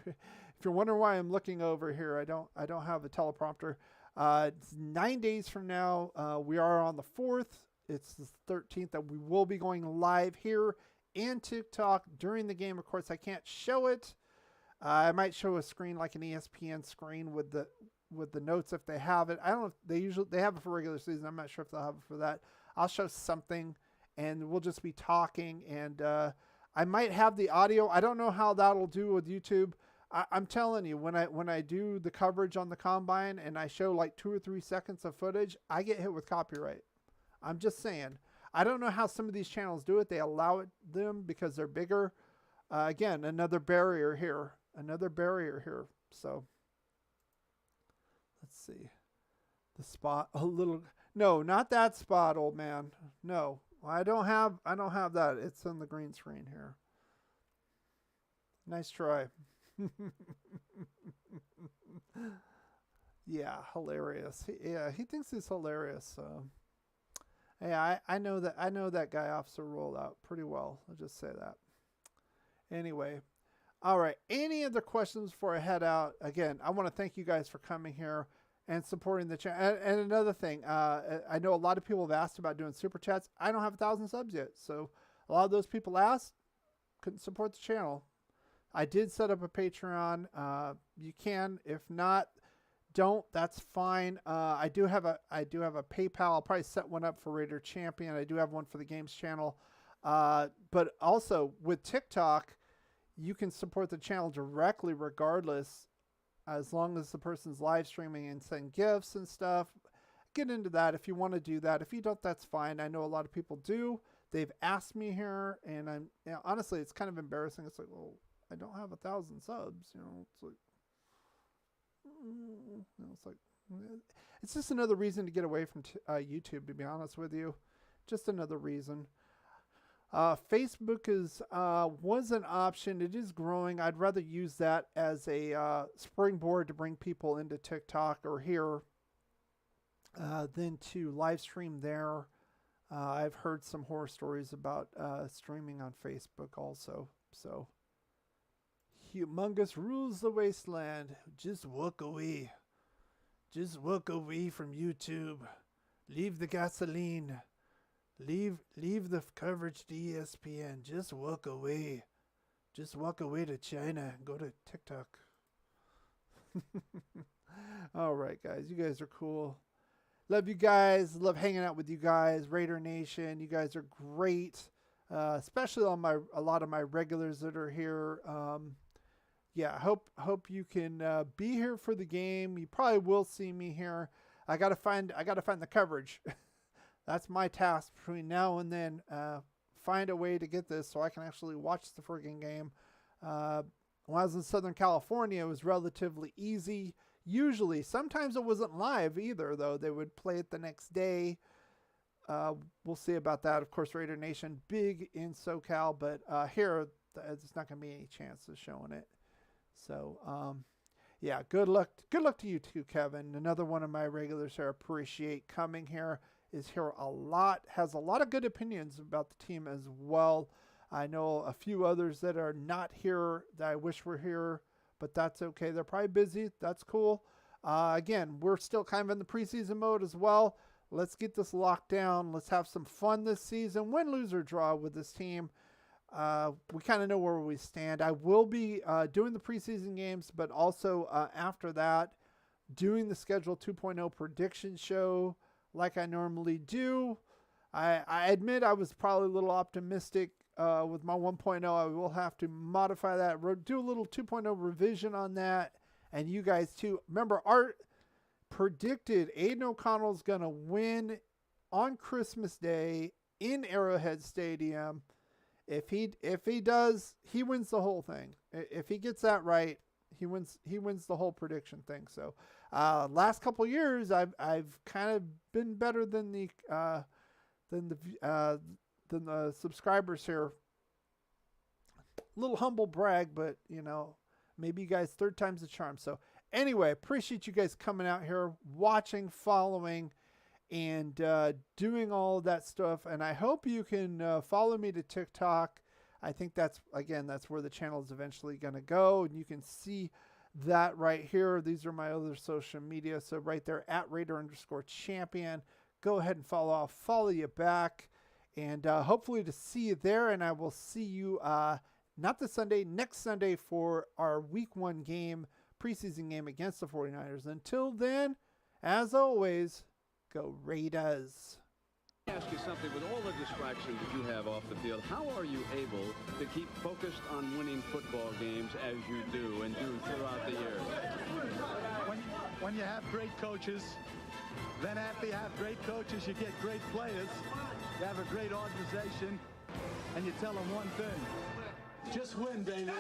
wondering why I'm looking over here, I don't have a teleprompter. It's 9 days from now. We are on the 4th. It's the 13th that we will be going live here and TikTok during the game. Of course, I can't show it. I might show a screen like an ESPN screen with the notes if they have it. I don't know if they have it for regular season. I'm not sure if they'll have it for that. I'll show something, and we'll just be talking. And I might have the audio. I don't know how that'll do with YouTube. I'm telling you, when I do the coverage on the combine and I show like 2 or 3 seconds of footage, I get hit with copyright. I'm just saying. I don't know how some of these channels do it. They allow them because they're bigger. Again, another barrier here. So let's see. The spot a little. No, not that spot, old man. No, I don't have that. It's on the green screen here. Nice try. Yeah, hilarious. He thinks he's hilarious. So, yeah, I know that guy Officer rolled out pretty well. I'll just say that. Anyway, all right. Any other questions before I head out? Again, I want to thank you guys for coming here and supporting the channel. And another thing, I know a lot of people have asked about doing super chats. I don't have 1,000 subs yet, so a lot of those people asked, couldn't support the channel. I did set up a Patreon. You can, if not, don't. That's fine. I do have a PayPal. I'll probably set one up for Raider Champion. I do have one for the games channel. But also with TikTok, you can support the channel directly, regardless, as long as the person's live streaming and send gifts and stuff. Get into that if you want to do that. If you don't, that's fine. I know a lot of people do. They've asked me here, and honestly, it's kind of embarrassing. It's like, well, I don't have 1,000 subs, it's just another reason to get away from YouTube, to be honest with you. Just another reason. Facebook was an option. It is growing. I'd rather use that as a springboard to bring people into TikTok or here than to live stream there. I've heard some horror stories about streaming on Facebook also. So, humongous rules the wasteland. Just walk away. Just walk away from YouTube. Leave the gasoline. Leave the coverage to ESPN. Just walk away. Just walk away to China and go to TikTok. All right, guys. You guys are cool. Love you guys. Love hanging out with you guys. Raider Nation. You guys are great. Especially on a lot of my regulars that are here. Yeah, hope you can be here for the game. You probably will see me here. I gotta find the coverage. That's my task between now and then. find a way to get this so I can actually watch the friggin' game. When I was in Southern California, it was relatively easy. Usually, sometimes it wasn't live either, though. They would play it the next day. We'll see about that. Of course, Raider Nation, big in SoCal, but here, there's not going to be any chance of showing it. So, yeah, good luck. Good luck to you too, Kevin. Another one of my regulars here. Appreciate coming here. Is here a lot. Has a lot of good opinions about the team as well. I know a few others that are not here that I wish were here, but that's okay. They're probably busy. That's cool. Again, we're still kind of in the preseason mode as well. Let's get this locked down. Let's have some fun this season. Win, lose, or draw with this team. We kind of know where we stand. I will be doing the preseason games, but also after that, doing the Schedule 2.0 prediction show like I normally do. I admit I was probably a little optimistic with my 1.0. I will have to modify that, do a little 2.0 revision on that. And you guys too. Remember, Art predicted Aidan OConnell's going to win on Christmas Day in Arrowhead Stadium. If he does, he wins the whole thing. If he gets that right, he wins the whole prediction thing. So last couple of years, I've kind of been better than the subscribers here. Little humble brag, but you know, maybe you guys third time's the charm. So anyway, appreciate you guys coming out here, watching, following, and doing all of that stuff. And I hope you can follow me to TikTok. I think that's where the channel is eventually going to go. And you can see that right here. These are my other social media. So right there at Raider_champion. Go ahead and follow you back. And hopefully to see you there. And I will see you not this Sunday, next Sunday for our week 1 game, preseason game against the 49ers. Until then, as always, go Raiders. Let me ask you something. With all the distractions that you have off the field, how are you able to keep focused on winning football games as you do and do throughout the year? When you have great coaches, then after you have great coaches, you get great players. You have a great organization, and you tell them one thing: just win, baby.